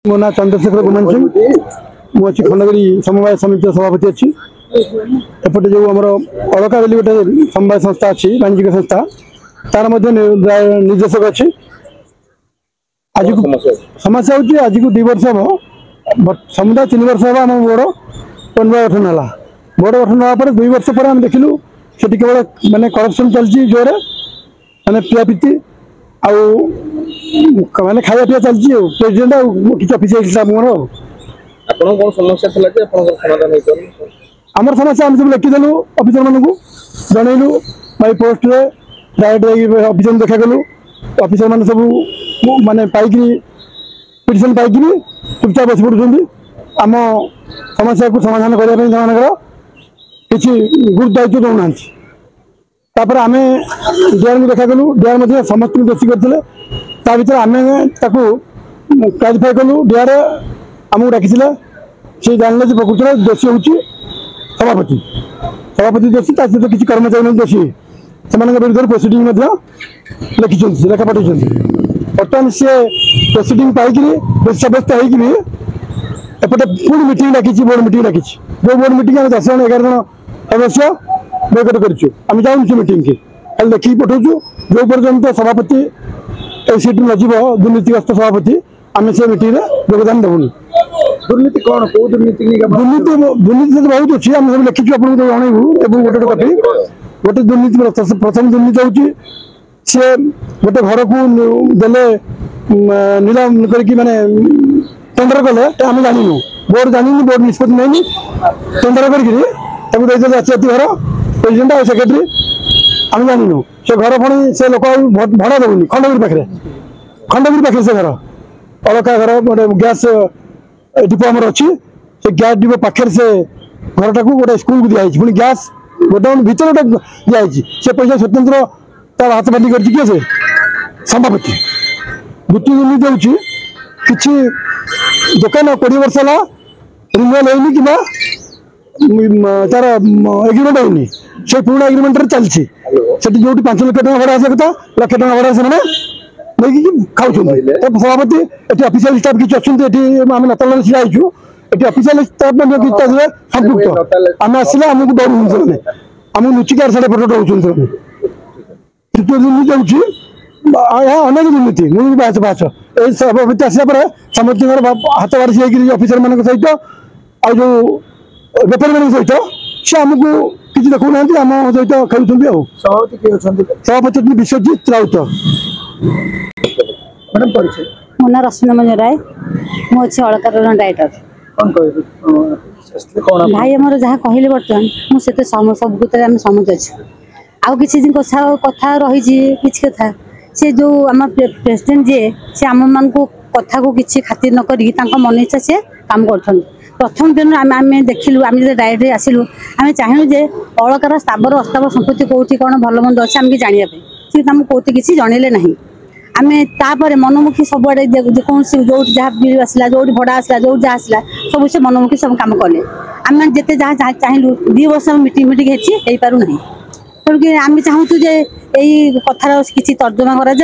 मो ना चंद्रशेखर गुमान सिंह मुझे खंडगिरी समवाय समिति सभापति अच्छी एपटे जो आम अलका बोली गोटे समवाय संस्था अच्छी वाणिज्यिक संस्था तार निर्देशक अच्छी आज समस्या हूँ आज को 2 वर्ष हम समुदाय 3 वर्ष हम आम बोर्ड पुनर्वा गठन है बोर्ड गठन होगा 2 वर्ष पर आम देखिलु से केवल मानने करप्शन चलती जोरे मैंने पियापीति मैंने खाया पीया चलती प्रेसिडेंट किसी अफिशियल मोर आमर समस्या आम सब लिखिदेलु अफिसर मानू जनइलु बाई पोस्ट डायरेक्ट अफिसर देखा कलु अफिसर मान सब माने पाइकी पिटिशन पाइकी चुपचाप बस पड़ुं आम समस्या को समाधान करने किसी गुरुत्व दायित्व दौना तापर आम डीआर देखा कलु डीआर समस्त दोषी करते भर आम क्लारिफाई कलु डीआर आमको डाकी से जानले प्रकृत दोषी हूँ सभापति सभापति दोषी सहित किसी कर्मचारी दोषी से विरुद्ध प्रोसीडिंग लिखिं लेखा पठे बर्तमान सी प्रोसीडिंग पाई दोषी सब्यस्त होपटे पुणी मीटिंग डाकी बोर्ड मीटिंग डाकी जो बोर्ड मीटिंग 10 जन 11 जन सदस्य बोयकट करें जाऊँ से मीटिंग की खाली लिखिकी पठाऊँ जो पर्यंत सभापति सीट न दुर्नीतिग्रस्त सभापति आम से मीटिंग योगदान देवुनि दुर्नीति कौन को दुर्नीति दुर्नीति बहुत अच्छी आम सब लिखिचु आपको जनइबू गोटे कथी गोटे दुर्नीति प्रथम दुर्नीति हूँ सी गोटे घर को देले नीलाम करके माने टेंडर कले आम जानू बोर्ड जानू बोर्ड निष्पत्ति नहीं टेंडर कर घर प्रेसिडेंट और सेक्रेटरी आम जानू से घर पुणी से लोक भड़ा देवुनि खंडगिरी पाखे से घर अलका घर गोटे गैस डिपो आमर अच्छी से गैस डिपो पाखे से घरटा को गोटे स्कूल को दिखाई पुणी गैस गोडाउन भर गोटे दिखाई से पैसा स्वतंत्र तार हाथ बांधी कर से सभापति द्वितीय दुर्नीति हूँ किसी दुकान 20 वर्ष है रिन्यूअल होनी कि तार एग्रीमेंट होनी से पुणा एग्रीमेंट चलती जो 5 लाख टका भड़ा आसा कथा लाख टका भड़ा से नहीं खाऊ सभापति ये अफिशियल स्टाफ किसी अच्छे आम नताल जाइए ये अफिशियल स्टाफ संपुक्त आम आसले आमको डर से आमको लुचिक साढ़े पट रोचे तृतीय दुर्नीति हूँ अनेक दुर्नीति मुझे बास बास ये सभापति आसापर समस्त हाथ बारिश अफिसर मान सहित आ जो बेपारी मान सहित सी आमको किसी देखो ना आम सहित खेलुं सभापति विश्वजीत राउत मो ना रश्मि मंजन राय मुझे अलकार डायरेक्टर भाई आम जहाँ कहले बर्तमान मुझे सब सहमत अच्छे आउ किसी कथा रही कथा से जो आम प्रेसिडेंट जी से आम मान कथा को किसी खातिर न कर मन इच्छा से काम कर प्रथम दिन आम देखिलु आम जो डायरेक्ट आसिलु आम चाहूँ जे अलकार स्थावर अस्तावर संपत्ति कौटी कौन भल मंद अच्छे आमको जानापी सी कौती किसी जनइले ना आम तापर मनमुखी सबुआड़े जेको जो जहाँ बिल आसला जो भड़ा आसला जो जहाँ आसला सब से मनमुखी सब कम कले आम जिते जहाँ चाहलु 2 वर्ष मीटिंग हो पार ना तेणुक आम चाहूँ जे यही कथार किसी तर्जमा कर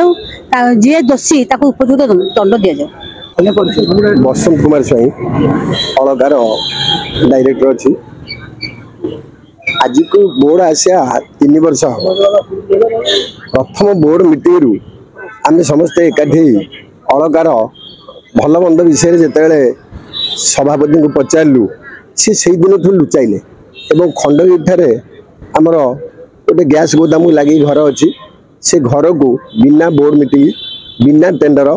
जी दोषी उपयुक्त दंड दि जाए। बसंत कुमार स्वाई अलकार डायरेक्टर अच्छी आज को बोर्ड आसिया 3 वर्ष प्रथम बोर्ड मीटिंग रु आम समस्ते एकाठी अलकार भल मंद विषय जिते सभापति को पचारू सी से दिन ठूँ लुचाइले एवं खंडगिरी आमर गोटे गैस गोदाम लगी घर अच्छी से घर को बिना बोर्ड मीटिंग बिना टेंडर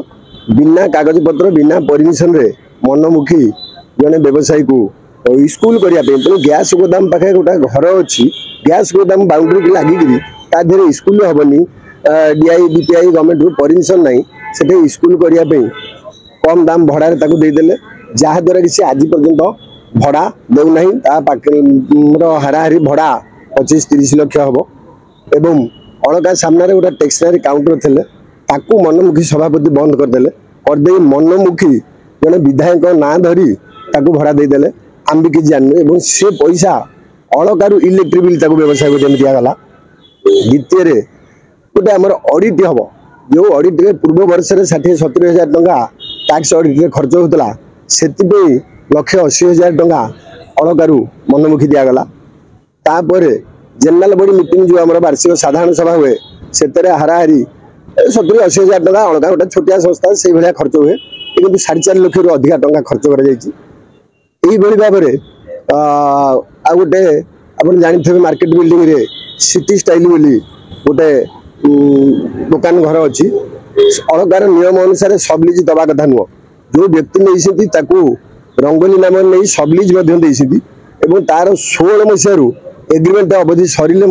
बिना कागज पत्र बिना परमिशन रे मनमुखी जड़े व्यवसायी को स्कूल करने तेणु गैस गोदाम पाखे गोटे घर अच्छी गैस गोदाम बाउंड्री की लगिकी तादेह स्कूल हेनी डीआई बीपीआई गवर्नमेंट रू परमिशन नहीं से स्कूल करने कम दाम भड़ा देदेले जहाद्वारा कि आज पर्यंत भड़ा देना हाराहारी भड़ा 25-30 लाख हम एवं अलका सामने गोटे टेक्सनारी काउंटर थे ताकू मनमुखी सभापति बंद करदे मनमुखी जड़े विधायक ना धरी ताकू भड़ा देदेले आम भी किसी जानू से पैसा अलकार इलेक्ट्रिक बिल व्यवसाय को जमी दिगला द्वितीय गोटे आमर ऑडिट हम जो ऑडिट पूर्व वर्ष 60-70 हजार टंका टैक्स ऑडिट खर्च होता से 1,80,000 टंका अलगारू मनमुखी दिगला जनरल बॉडी मीटिंग जो आम वार्षिक साधारण सभा हुए से हाराहारी 70-80,000 टंका अलगा गोटे छोटिया संस्था से भाया खर्च हुए कि 4.5 लाख रु अधिक टंका खर्च कर भाव में आ गोटे आप जानी मार्केट बिल्डिंग रे सिटी स्टाइल बोली गोटे दुकान घर अच्छी अलगार नियम अनुसार सबलिज दवा कथा नुह जो व्यक्ति नहीं रंगोली नाम नहीं सबलिज तार 16 मसीह एग्रीमेंट अवधि सरिले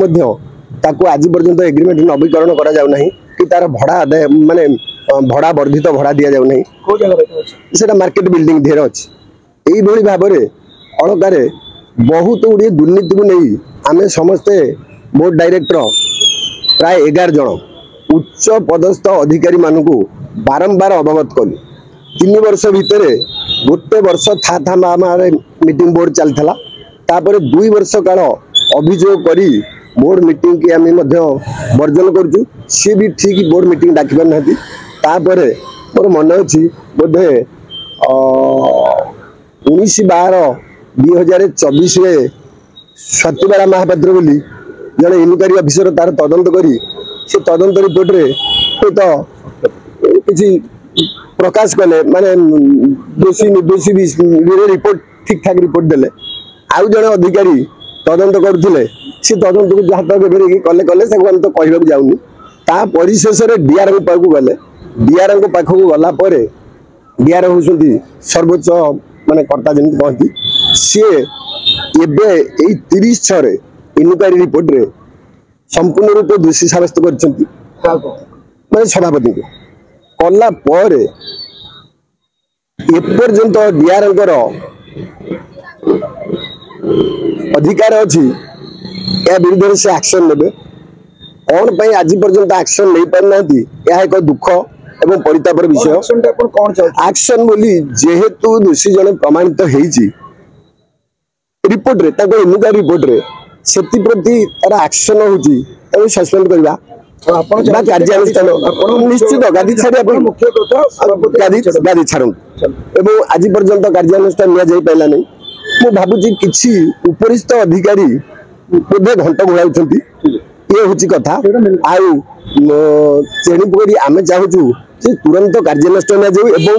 आज पर्यंत एग्रीमेंट नवीकरण करा जाउ नहीं कि तार भड़ा आदाय माने भड़ा वर्धित भड़ा दि जाए मार्केट बिल्डिंग धेर अच्छी यही भाव में अलगार बहुत गुड़े दुर्नीति को नहीं आम समस्ते बोर्ड डायरेक्टर प्राय 11 जन उच्च पदस्थ अधिकारी मानू बारंबार अवगत कलु 3 वर्ष भितर गोटे वर्ष था मीटिंग बोर्ड चलता तापर 2 वर्ष काल अभियोग करी बोर्ड मीटिंग की आम वर्जन करुँ सी भी ठीक बोर्ड मीटिंग डाकी पार ना मोर मन अच्छी बोधे 19/12/2024 स्वातिबाला महापात्र बोली जड़े इनक्वारी अफिसर तार तदंत करी से तदंत रिपोर्ट रे तो किसी प्रकाश कले माने दोषी निर्दोषी रिपोर्ट ठीक ठाक रिपोर्ट देले आउ जड़े अधिकारी तदंत करुले सी तदंत को जहाँ तक कले कले से तो कहवाक जाऊनी ता परिशेष डीआर पाखक गले डीआर पाखक गला डीआर होती सर्वोच्च माने कर्ता जमी कहती सी एबे 30 इनक्वारी रिपोर्ट रे संपूर्ण रूप दोषी सब्यस्त कर सभापति को कला एपर्यंत डीआर अधिकार अच्छी या विरुद्ध से एक्शन ने कौन पर आज पर्यंत एक्शन नहीं पारना यह एक दुख एवं परितापर विषय एक्शन बोली जेहेतु दोषी जन प्रमाणित होती रिपोर्ट रे इनक्वारी रिपोर्ट रे से प्रति तार एक्शन होती सस्पेंड करवा कार्यानुष्ठान निश्चित गादी छाड़ी गादी छाड़ू एवं आज पर्यंत कार्यानुष्ठान नि पारा नहीं मु भावुची किसी उपरिस्थ अधिकारी बोधे घंट घोड़ाऊँ ये हूँ कथा आउ तेणुक आम चाहूँ तुरंत कार्यानुष्ठान एवं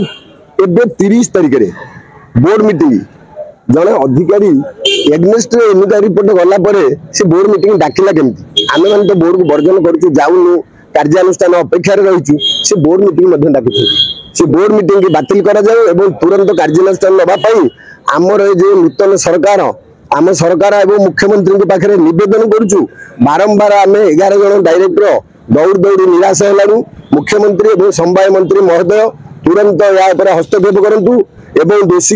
30 तारिख में बोर्ड मीटिंग जड़े अधिकारी एग्नेस्ट इनक्वारी रिपोर्ट गला से बोर्ड मीटिंग डाकिला केमती आम मैंने तो बोर्ड को वर्जन करूँ जाऊनु कार्यानुष्ठान अपेक्षार रही से बोर्ड मीटिंग डाकुं से बोर्ड मीटिंग की बातिल करा जाए एवं तुरंत कार्यानुष्ठान नापी आमर ये नूतन सरकार आम सरकार एवं मुख्यमंत्री पाखे नवेदन करुचु बारंबार आम 11 जन डायरेक्टर दौड़ दौड़ी निराश है मुख्यमंत्री और समवाय मंत्री महोदय तुरंत या हस्तक्षेप करूँ एवं दोषी